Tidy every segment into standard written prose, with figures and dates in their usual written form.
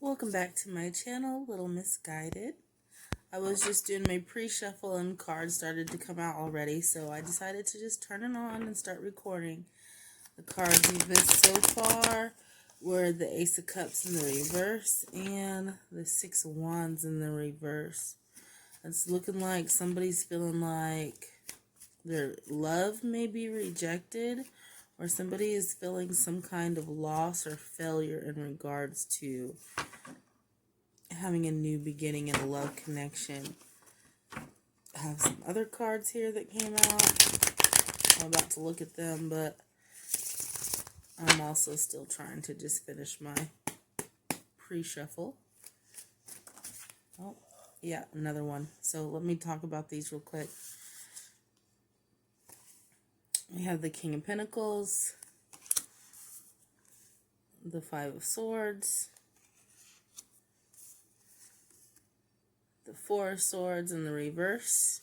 Welcome back to my channel, Little Misguided. I was just doing my pre-shuffle and cards started to come out already, so I decided to just turn it on and start recording. The cards we've missed so far were the Ace of Cups in the reverse and the Six of Wands in the reverse. It's looking like somebody's feeling like their love may be rejected, or somebody is feeling some kind of loss or failure in regards to having a new beginning in a love connection. I have some other cards here that came out. I'm about to look at them, but I'm also still trying to just finish my pre-shuffle. Oh, yeah, another one. So let me talk about these real quick. We have the King of Pentacles, the Five of Swords, the Four of Swords in the reverse.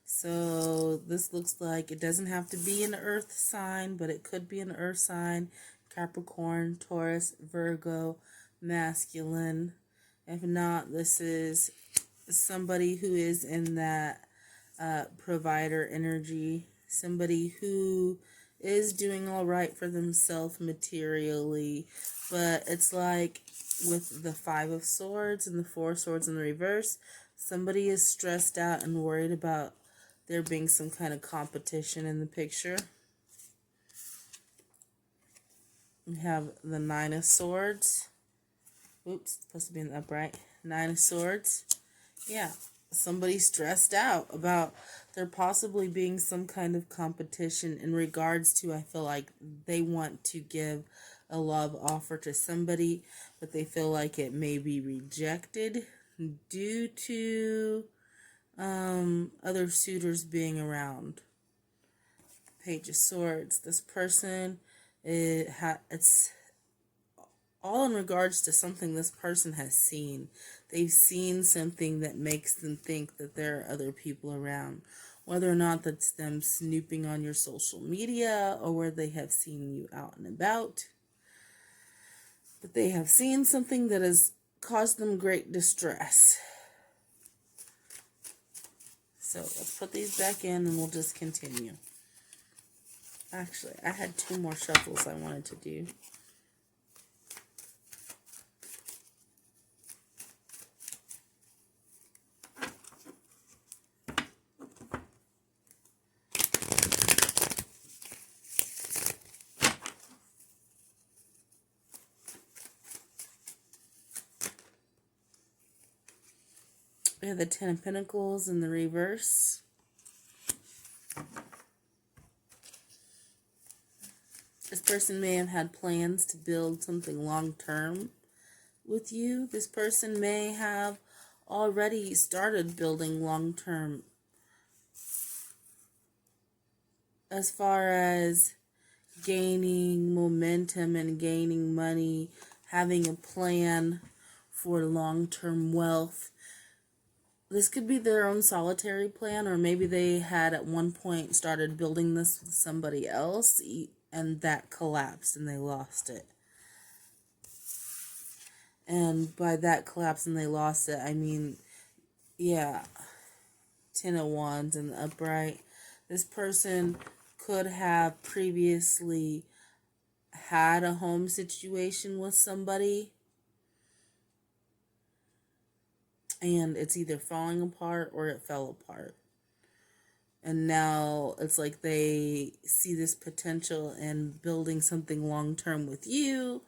So this looks like it doesn't have to be an earth sign, but it could be an earth sign. Capricorn, Taurus, Virgo, masculine. If not, this is somebody who is in that provider energy. Somebody who is doing all right for themselves materially. But it's like with the Five of Swords and the Four of Swords in the reverse, somebody is stressed out and worried about there being some kind of competition in the picture. We have the Nine of Swords. Oops, it's supposed to be in the upright. Nine of Swords. Yeah, somebody's stressed out about there possibly being some kind of competition in regards to, I feel like they want to give a love offer to somebody, but they feel like it may be rejected due to other suitors being around. Page of Swords. This person, it's all in regards to something this person has seen. They've seen something that makes them think that there are other people around. Whether or not that's them snooping on your social media or where they have seen you out and about. But they have seen something that has caused them great distress. So let's put these back in and we'll just continue. Actually, I had two more shuffles I wanted to do. We have the Ten of Pentacles in the reverse. This person may have had plans to build something long-term with you. This person may have already started building long-term as far as gaining momentum and gaining money, having a plan for long-term wealth. This could be their own solitary plan, or maybe they had at one point started building this with somebody else and that collapsed and they lost it. And by that collapse and they lost it, I mean, yeah, Ten of Wands in the upright. This person could have previously had a home situation with somebody, and it's either falling apart or it fell apart. And now it's like they see this potential in building something long-term with you,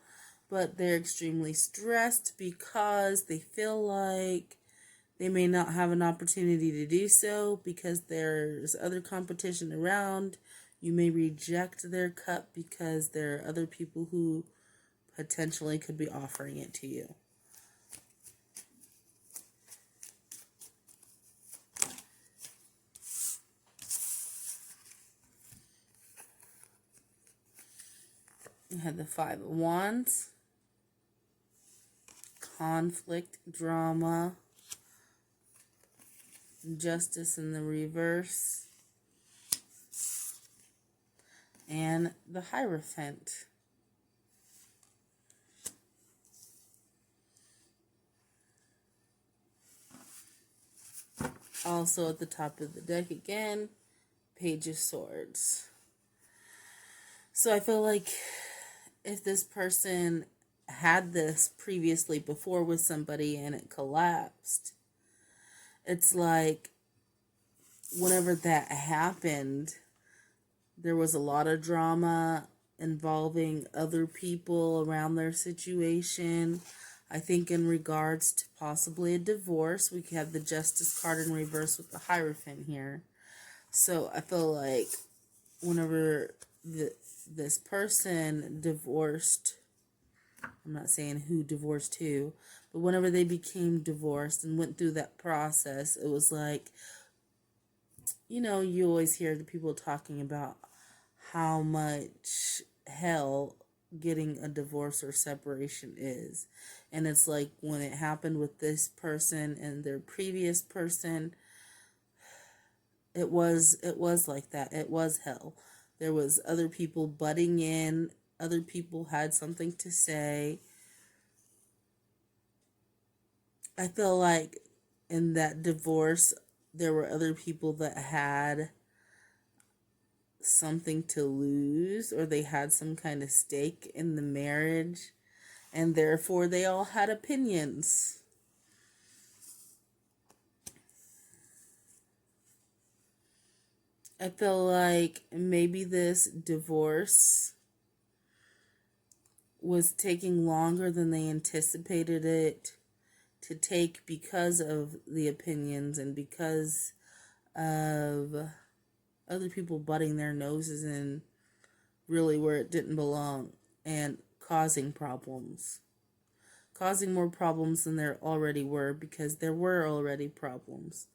but they're extremely stressed because they feel like they may not have an opportunity to do so because there's other competition around. You may reject their cup because there are other people who potentially could be offering it to you. You had the Five of Wands, conflict, drama, justice in the reverse, and the Hierophant. Also at the top of the deck again, Page of Swords. So I feel like if this person had this previously before with somebody and it collapsed, it's like whenever that happened, there was a lot of drama involving other people around their situation. I think in regards to possibly a divorce, we have the Justice card in reverse with the Hierophant here. So I feel like whenever this person divorced, I'm not saying who divorced who, but whenever they became divorced and went through that process, it was like, you know, you always hear the people talking about how much hell getting a divorce or separation is. And it's like when it happened with this person and their previous person, it was like that. It was hell. There was other people butting in, other people had something to say. I feel like in that divorce there were other people that had something to lose, or they had some kind of stake in the marriage, and therefore they all had opinions. I feel like maybe this divorce was taking longer than they anticipated it to take because of the opinions and because of other people butting their noses in really where it didn't belong and causing problems. Causing more problems than there already were, because there were already problems.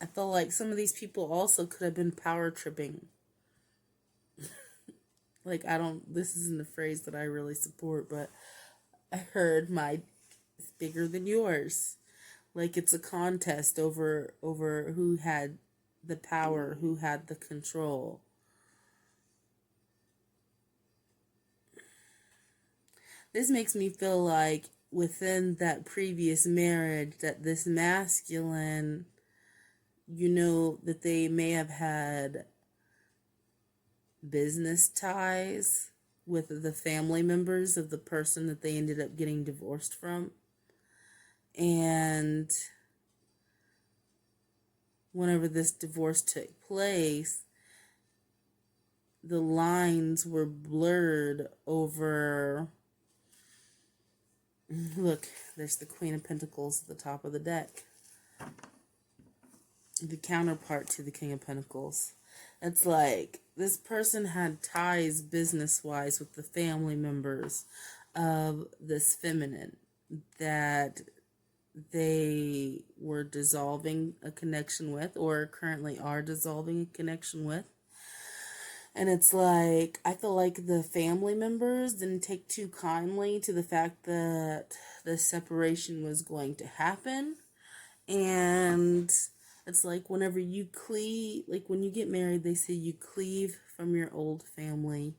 I feel like some of these people also could have been power tripping. Like, this isn't a phrase that I really support, but I heard my is bigger than yours. Like it's a contest over who had the power, who had the control. This makes me feel like within that previous marriage that this masculine, you know, that they may have had business ties with the family members of the person that they ended up getting divorced from. And whenever this divorce took place, the lines were blurred over, look, there's the Queen of Pentacles at the top of the deck. The counterpart to the King of Pentacles. It's like this person had ties business-wise with the family members of this feminine that they were dissolving a connection with, or currently are dissolving a connection with. And it's like, I feel like the family members didn't take too kindly to the fact that the separation was going to happen. And it's like whenever you cleave, like when you get married, they say you cleave from your old family.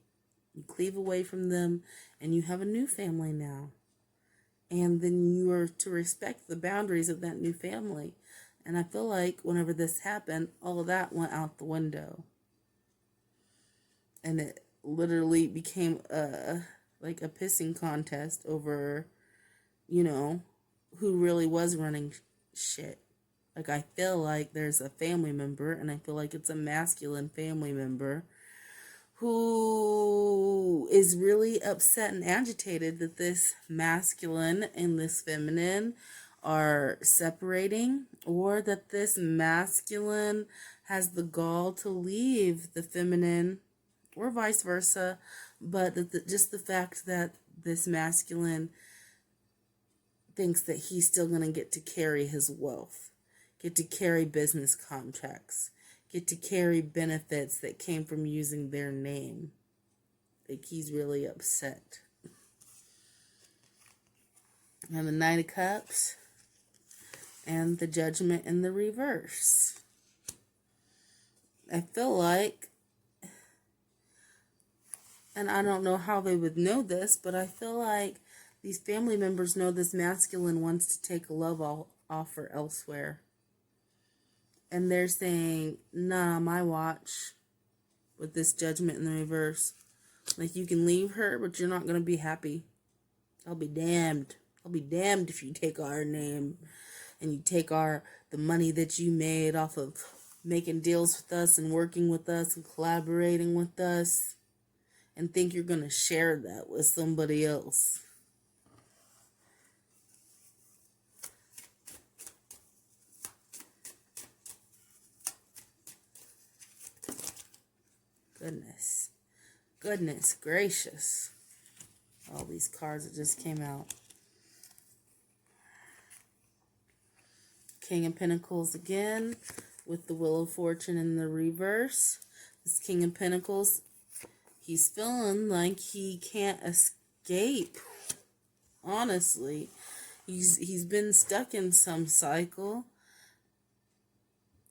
You cleave away from them and you have a new family now. And then you are to respect the boundaries of that new family. And I feel like whenever this happened, all of that went out the window. And it literally became like a pissing contest over, you know, who really was running shit. Like, I feel like there's a family member, and I feel like it's a masculine family member who is really upset and agitated that this masculine and this feminine are separating, or that this masculine has the gall to leave the feminine, or vice versa, but just the fact that this masculine thinks that he's still going to get to carry his wealth, get to carry business contracts, get to carry benefits that came from using their name. Like, he's really upset. And the Knight of Cups and the Judgment in the reverse. I feel like, and I don't know how they would know this, but I feel like these family members know this masculine wants to take a love offer elsewhere. And they're saying, nah, my watch, with this judgment in the reverse. Like, you can leave her, but you're not going to be happy. I'll be damned. I'll be damned if you take our name and you take the money that you made off of making deals with us and working with us and collaborating with us and think you're going to share that with somebody else. Goodness gracious. All these cards that just came out. King of Pentacles again with the Wheel of Fortune in the reverse. This King of Pentacles, he's feeling like he can't escape. Honestly, he's been stuck in some cycle,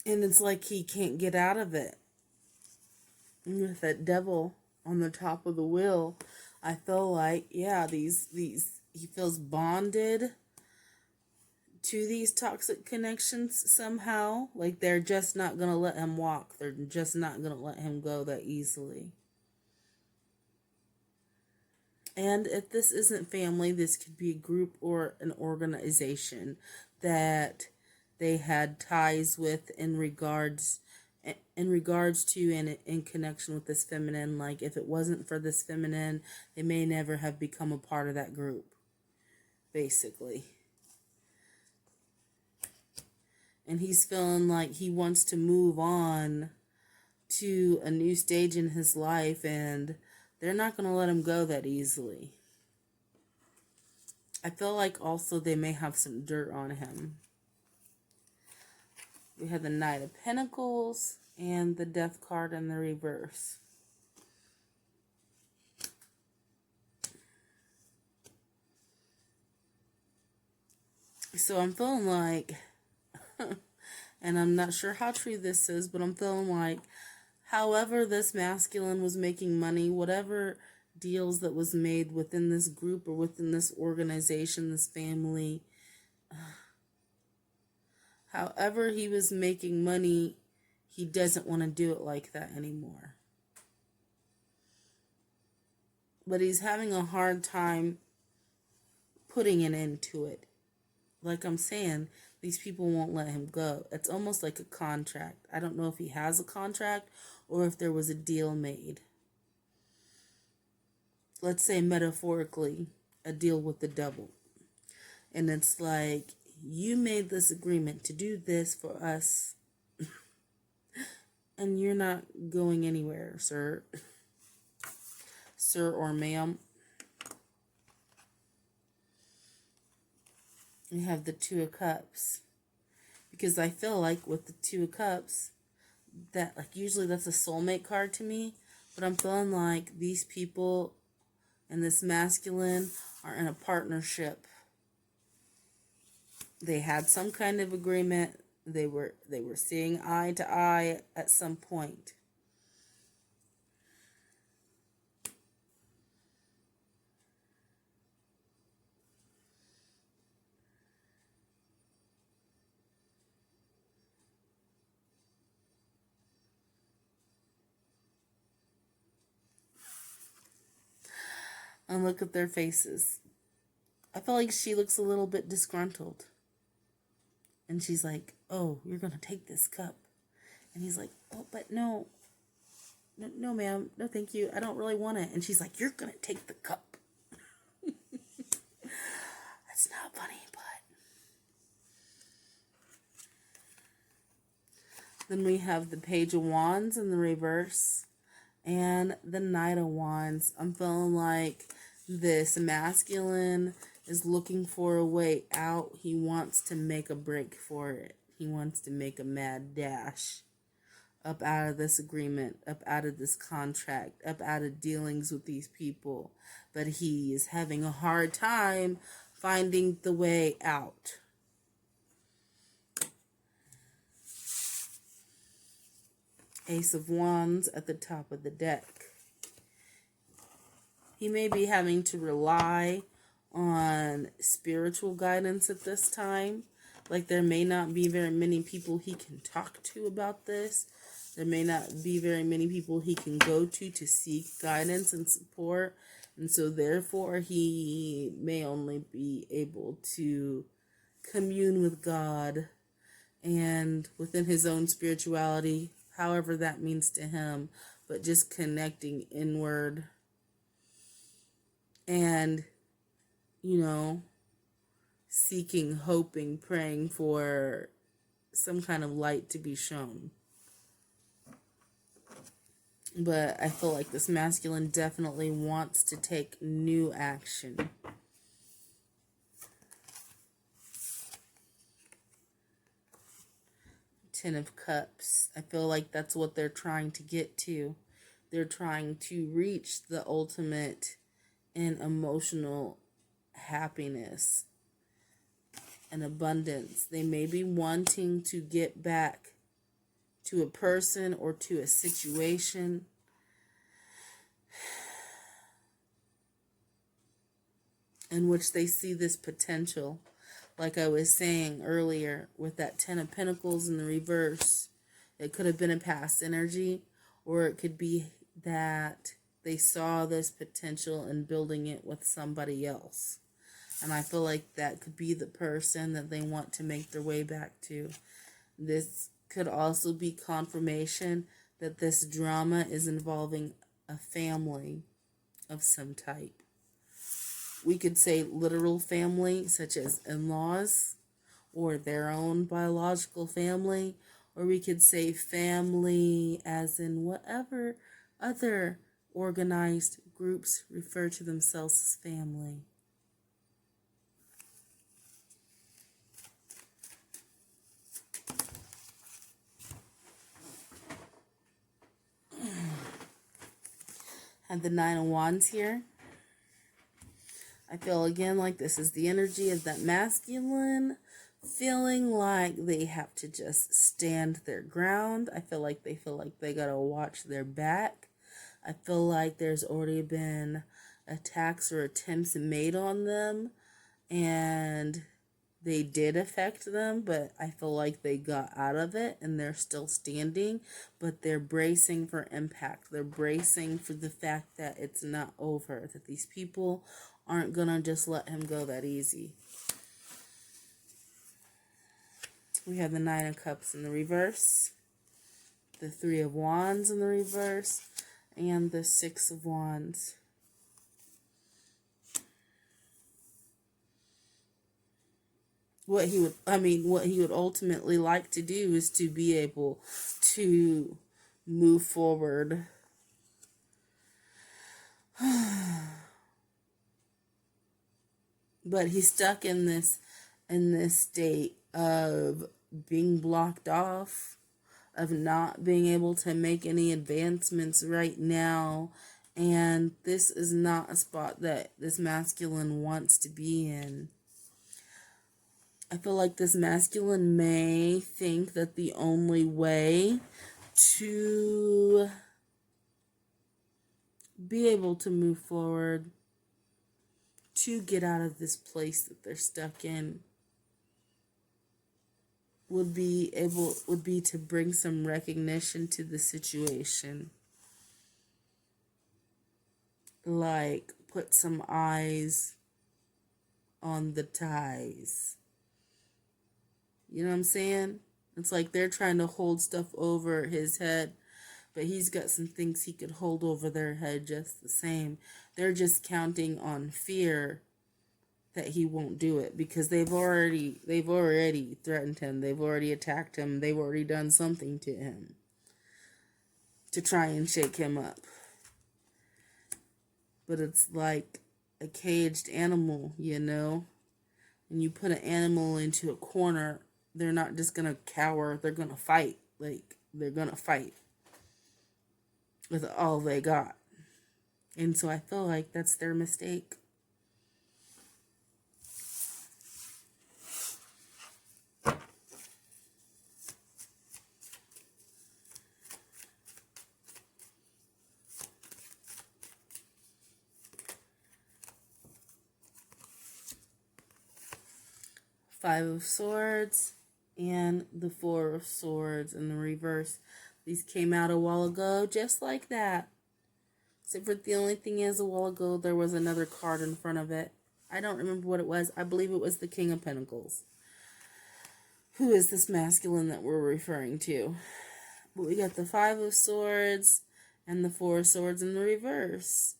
and it's like he can't get out of it. And with that Devil on the top of the wheel, I feel like, yeah, he feels bonded to these toxic connections somehow. Like, they're just not going to let him walk. They're just not going to let him go that easily. And if this isn't family, this could be a group or an organization that they had ties with in regards to and in connection with this feminine. Like, if it wasn't for this feminine, they may never have become a part of that group, basically. And he's feeling like he wants to move on to a new stage in his life, and they're not going to let him go that easily. I feel like also they may have some dirt on him. We have the Knight of Pentacles and the Death card in the reverse. So I'm feeling like, and I'm not sure how true this is, but I'm feeling like, however this masculine was making money, whatever deals that was made within this group or within this organization, this family, however he was making money, he doesn't want to do it like that anymore. But he's having a hard time putting an end to it. Like I'm saying, these people won't let him go. It's almost like a contract. I don't know if he has a contract or if there was a deal made. Let's say metaphorically, a deal with the devil. And it's like, you made this agreement to do this for us, and you're not going anywhere, sir. Sir or ma'am. We have the Two of Cups. Because I feel like with the Two of Cups, that, like, usually that's a soulmate card to me. But I'm feeling like these people and this masculine are in a partnership. They had some kind of agreement. They were seeing eye to eye at some point. And look at their faces. I feel like she looks a little bit disgruntled. And she's like, oh, you're going to take this cup. And he's like, oh, but no, ma'am. No, thank you. I don't really want it. And she's like, you're going to take the cup. That's not funny, but. Then we have the Page of Wands in the reverse. And the Knight of Wands. I'm feeling like this masculine is looking for a way out. He wants to make a break for it. He wants to make a mad dash up out of this agreement, up out of this contract, up out of dealings with these people. But he is having a hard time finding the way out. Ace of Wands at the top of the deck. He may be having to rely on spiritual guidance at this time. Like, there may not be very many people he can talk to about this. There may not be very many people he can go to seek guidance and support. And so therefore he may only be able to commune with God and within his own spirituality, however that means to him, but just connecting inward and, seeking, hoping, praying for some kind of light to be shown. But I feel like this masculine definitely wants to take new action. Ten of Cups. I feel like that's what they're trying to get to. They're trying to reach the ultimate in emotional happiness and abundance. They may be wanting to get back to a person or to a situation in which they see this potential. Like I was saying earlier with that Ten of Pentacles in the reverse, it could have been a past energy, or it could be that they saw this potential in building it with somebody else. And I feel like that could be the person that they want to make their way back to. This could also be confirmation that this drama is involving a family of some type. We could say literal family, such as in-laws, or their own biological family, or we could say family as in whatever other organized groups refer to themselves as family. And the Nine of Wands here. I feel again like this is the energy of that masculine feeling like they have to just stand their ground. I feel like they gotta watch their back. I feel like there's already been attacks or attempts made on them, and they did affect them, but I feel like they got out of it and they're still standing, but they're bracing for impact. They're bracing for the fact that it's not over, that these people aren't gonna just let him go that easy. We have the Nine of Cups in the reverse, the Three of Wands in the reverse, and the Six of Wands. What he would ultimately like to do is to be able to move forward. But he's stuck in this state of being blocked off, of not being able to make any advancements right now. And this is not a spot that this masculine wants to be in. I feel like this masculine may think that the only way to be able to move forward, to get out of this place that they're stuck in, would be to bring some recognition to the situation. Like, put some eyes on the ties. You know what I'm saying? It's like they're trying to hold stuff over his head, but he's got some things he could hold over their head just the same. They're just counting on fear that he won't do it, because they've already threatened him. They've already attacked him. They've already done something to him to try and shake him up. But it's like a caged animal, and you put an animal into a corner, they're not just gonna cower, they're gonna fight. Like, they're gonna fight with all they got. And so I feel like that's their mistake. Five of Swords and the Four of Swords in the reverse. These came out a while ago, just like that. Except for the only thing is, a while ago, there was another card in front of it. I don't remember what it was. I believe it was the King of Pentacles. Who is this masculine that we're referring to? But we got the Five of Swords and the Four of Swords in the reverse.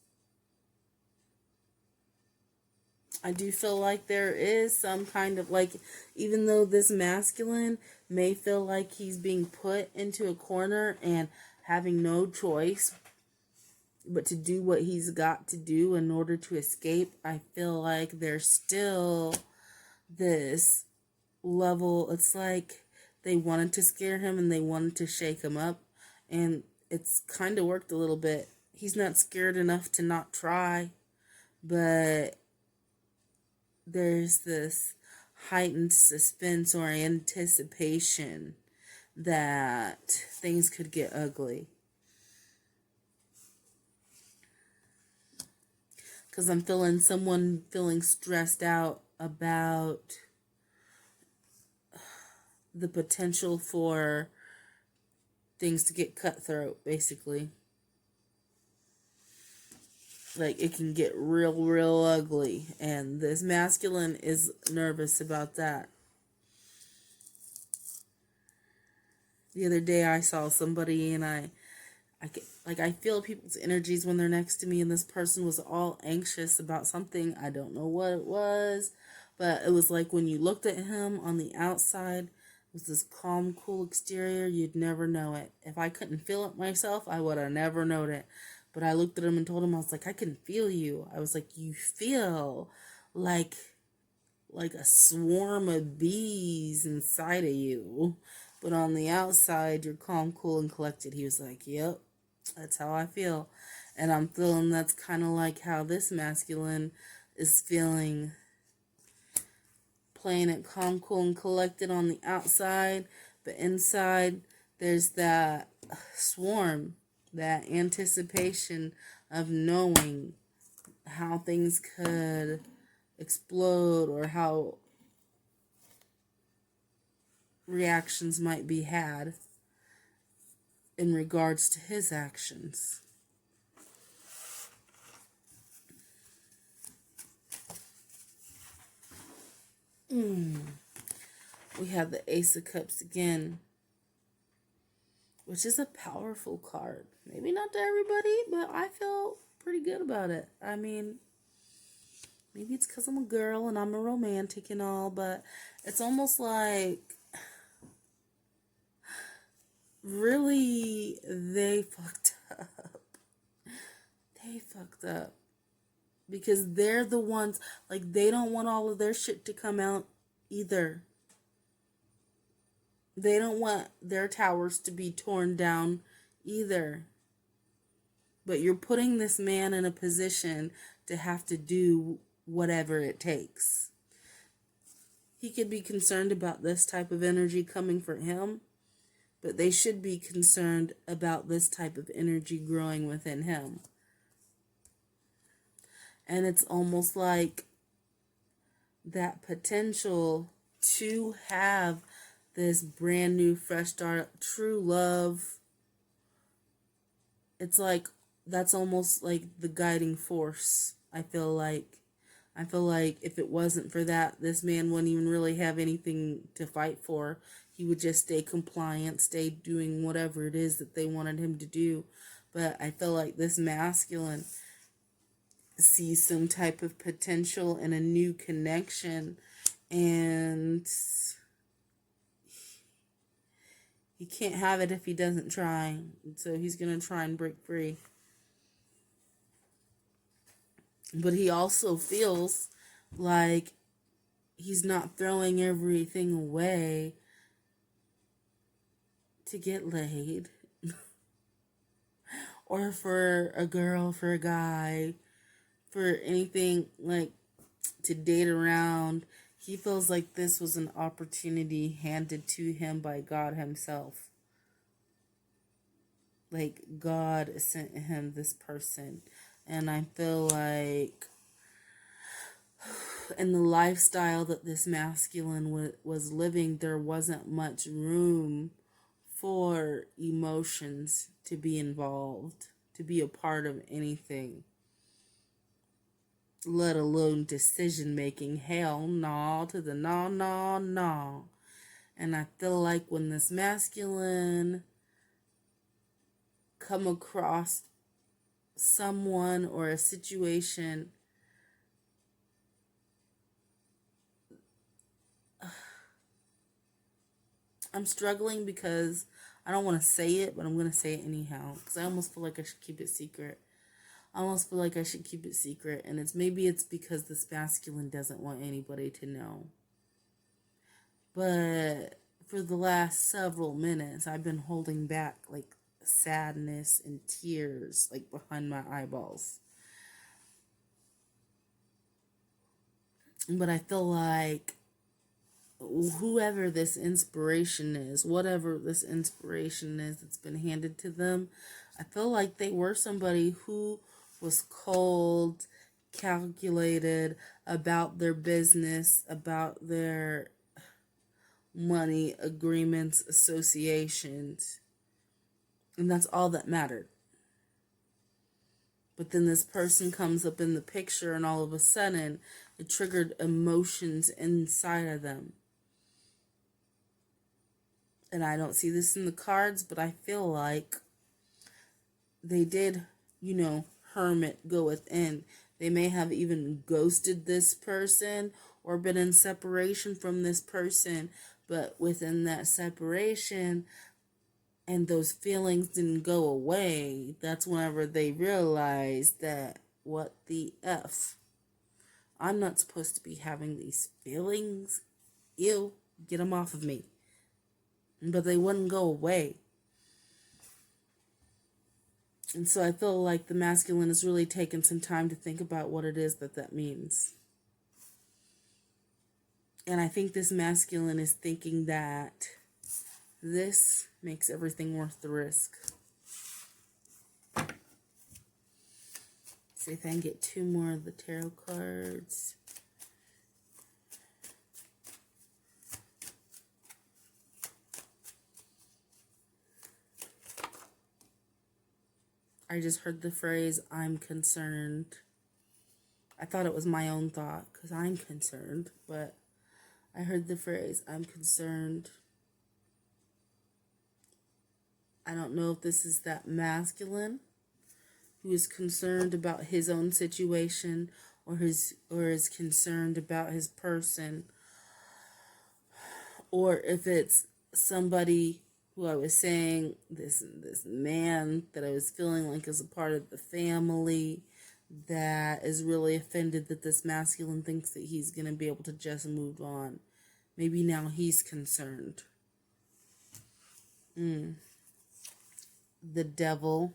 I do feel like there is some kind of, like, even though this masculine may feel like he's being put into a corner and having no choice but to do what he's got to do in order to escape, I feel like there's still this level. It's like they wanted to scare him and they wanted to shake him up, and it's kind of worked a little bit. He's not scared enough to not try, but there's this heightened suspense or anticipation that things could get ugly. Because I'm feeling someone feeling stressed out about the potential for things to get cutthroat, basically. Like, it can get real ugly. And this masculine is nervous about that. The other day I saw somebody and I feel people's energies when they're next to me, and this person was all anxious about something. I don't know what it was, but it was like when you looked at him on the outside, it was this calm, cool exterior. You'd never know it. If I couldn't feel it myself, I would have never known it. But I looked at him and told him, I was like, I can feel you. I was like, you feel like a swarm of bees inside of you. But on the outside, you're calm, cool, and collected. He was like, yep, that's how I feel. And I'm feeling that's kind of like how this masculine is feeling. Playing it calm, cool, and collected on the outside. But inside, there's that swarm. That anticipation of knowing how things could explode or how reactions might be had in regards to his actions. We have the Ace of Cups again, which is a powerful card. Maybe not to everybody, but I feel pretty good about it. I mean, maybe it's because I'm a girl and I'm a romantic and all, but it's almost like really they fucked up. They fucked up. Because they're the ones, like, they don't want all of their shit to come out either. They don't want their towers to be torn down either. But you're putting this man in a position to have to do whatever it takes. He could be concerned about this type of energy coming for him, but they should be concerned about this type of energy growing within him. And it's almost like that potential to have this brand new, fresh start, true love. It's like, that's almost like the guiding force. I feel like if it wasn't for that, this man wouldn't even really have anything to fight for. He would just stay compliant, stay doing whatever it is that they wanted him to do. But I feel like this masculine sees some type of potential in a new connection, and he can't have it if he doesn't try. So he's going to try and break free. But he also feels like he's not throwing everything away to get laid. Or for a girl, for a guy, for anything, like, to date around. He feels like this was an opportunity handed to him by God himself. Like, God sent him this person. And I feel like and the lifestyle that this masculine was living, there wasn't much room for emotions to be involved, to be a part of anything, let alone decision making. Hell no to the no, no, no. And I feel like when this masculine come across someone or a situation, I'm struggling because I don't want to say it, but I'm going to say it anyhow, because I almost feel like I should keep it secret. And it's because this masculine doesn't want anybody to know. But for the last several minutes, I've been holding back like sadness and tears like behind my eyeballs. But I feel like whoever this inspiration is, whatever this inspiration is that's been handed to them, I feel like they were somebody who was cold, calculated about their business, about their money, agreements, associations. And that's all that mattered. But then this person comes up in the picture, and all of a sudden it triggered emotions inside of them. And I don't see this in the cards, but I feel like they did, hermit, go within. They may have even ghosted this person or been in separation from this person, but within that separation and those feelings didn't go away, that's whenever they realized that, what the F? I'm not supposed to be having these feelings. Ew, get them off of me. But they wouldn't go away. And so I feel like the masculine has really taken some time to think about what it is that means. And I think this masculine is thinking that this makes everything worth the risk. See if I can get 2 more of the tarot cards. I just heard the phrase, I'm concerned. I thought it was my own thought, because I'm concerned, but I heard the phrase, I'm concerned. I don't know if this is that masculine who is concerned about his own situation, or is concerned about his person, or if it's somebody who I was saying, this man that I was feeling like is a part of the family, that is really offended that this masculine thinks that he's going to be able to just move on. Maybe now he's concerned. The devil.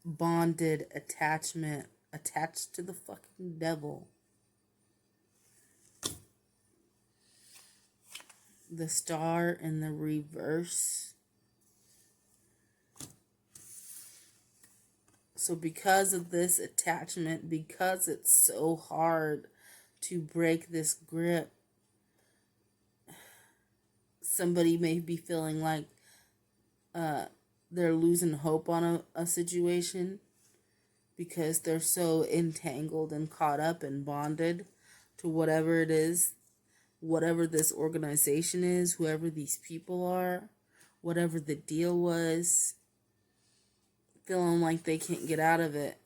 Bonded attachment. Attached to the fucking devil. The star in the reverse. So because of this attachment, because it's so hard to break this grip, somebody may be feeling like they're losing hope on a situation because they're so entangled and caught up and bonded to whatever it is, whatever this organization is, whoever these people are, whatever the deal was, feeling like they can't get out of it.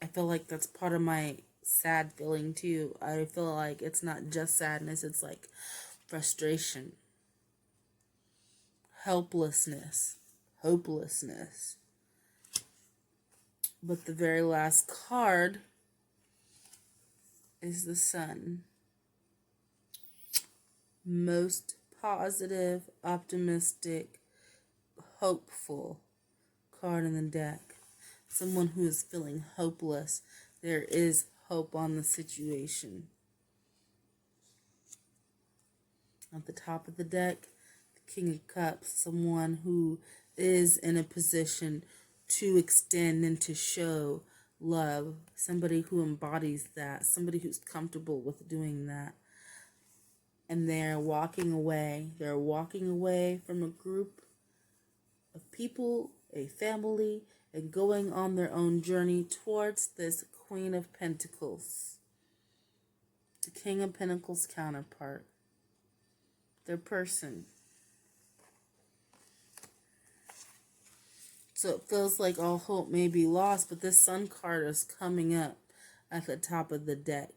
I feel like that's part of my sad feeling too. I feel like it's not just sadness, it's like frustration, helplessness, hopelessness. But the very last card is the Sun. Most positive, optimistic, hopeful card in the deck. Someone who is feeling hopeless. There is hope on the situation. At the top of the deck, the King of Cups. Someone who is in a position to extend and to show love, somebody who embodies that, somebody who's comfortable with doing that. And they're walking away. They're walking away from a group of people, a family, and going on their own journey towards this Queen of Pentacles, the King of Pentacles counterpart, their person. So it feels like all hope may be lost, but this Sun card is coming up at the top of the deck.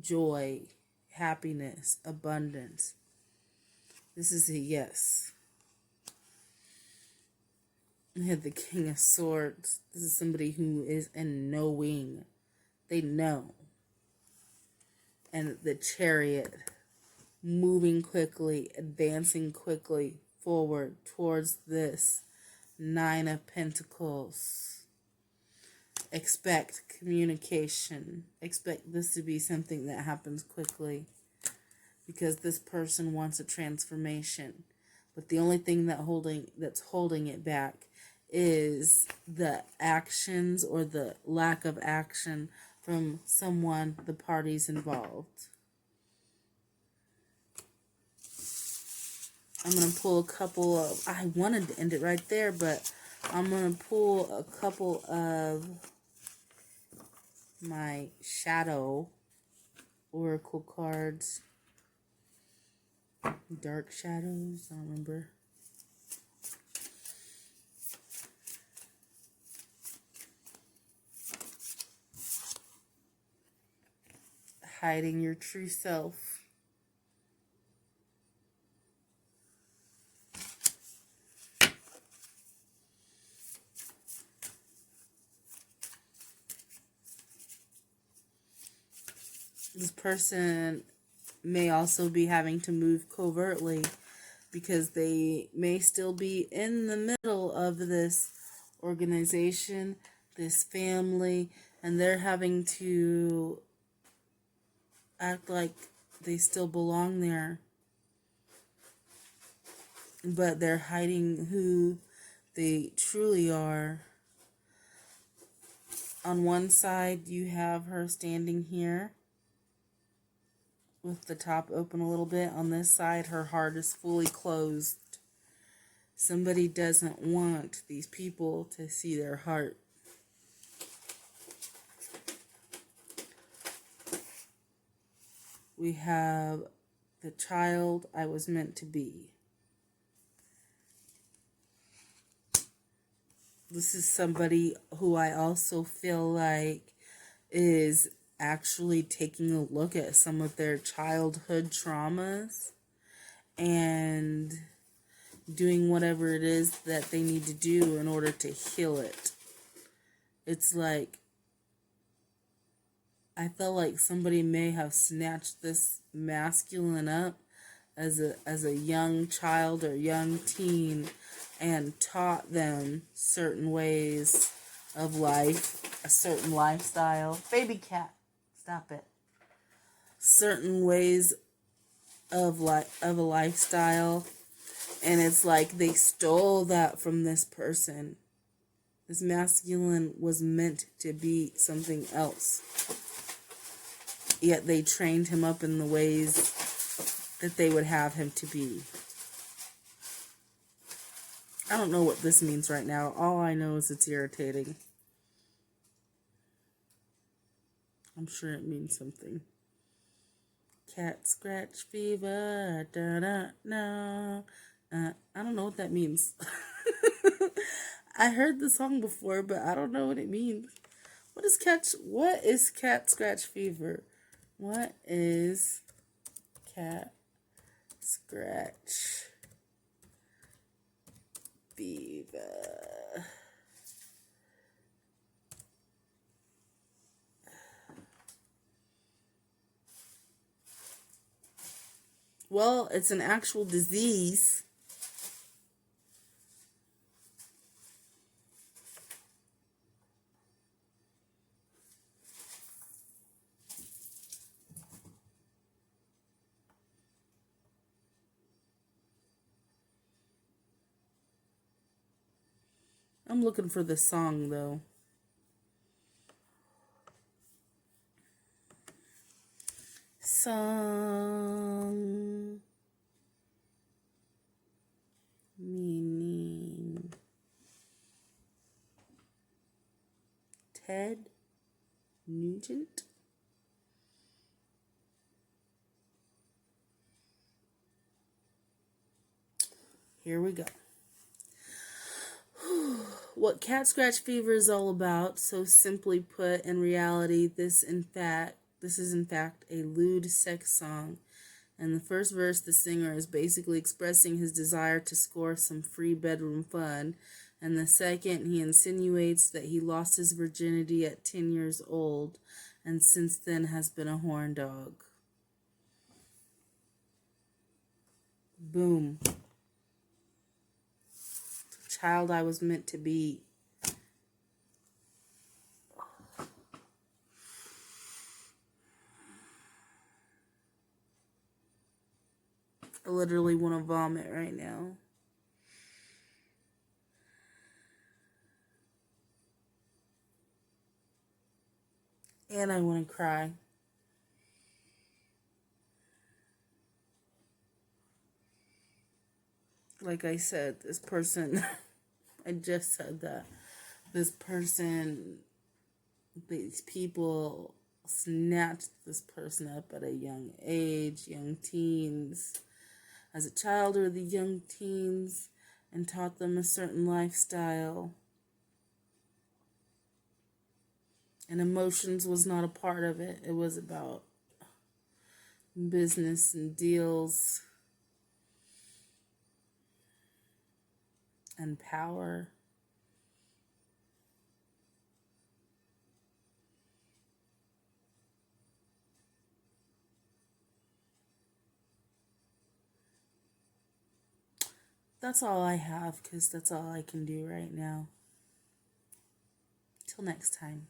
Joy, happiness, abundance. This is a yes. I have the King of Swords. This is somebody who is in knowing. They know. And the Chariot, moving quickly, advancing quickly forward towards this Nine of Pentacles. Expect communication. Expect this to be something that happens quickly, because this person wants a transformation. But the only thing that's holding it back is the actions or the lack of action from someone, the parties involved. I'm going to pull a couple of, I wanted to end it right there, but I'm going to pull a couple of my shadow oracle cards. Dark shadows, I don't remember. Hiding your true self. This person may also be having to move covertly because they may still be in the middle of this organization, this family, and they're having to act like they still belong there. But they're hiding who they truly are. On one side, you have her standing here with the top open a little bit. On this side, her heart is fully closed. Somebody doesn't want these people to see their heart. We have the child I was meant to be. This is somebody who I also feel like is actually taking a look at some of their childhood traumas and doing whatever it is that they need to do in order to heal it. It's like, I feel like somebody may have snatched this masculine up as a young child or young teen and taught them certain ways of life, a certain lifestyle. Baby cat, stop it. Certain ways of a lifestyle, and it's like they stole that from this person. This masculine was meant to be something else, yet they trained him up in the ways that they would have him to be. I don't know what this means right now. All I know is it's irritating. I'm sure it means something. Cat scratch fever, da-da-da. I don't know what that means. I heard the song before, but I don't know what it means. What is cat scratch fever? What is cat scratch fever? Well, it's an actual disease. I'm looking for the song, though. Song. Meaning. Ted Nugent. Here we go. What cat scratch fever is all about, so simply put, in reality, this is in fact a lewd sex song. In the first verse, the singer is basically expressing his desire to score some free bedroom fun. And the second, he insinuates that he lost his virginity at 10 years old and since then has been a horn dog. Boom. The child I was meant to be. I literally want to vomit right now. And I want to cry. Like I said, this person, I just said that. This person, these people snatched this person up at a young age, young teens, as a child or the young teens, and taught them a certain lifestyle. And emotions was not a part of it. It was about business and deals and power. That's all I have, because that's all I can do right now. Till next time.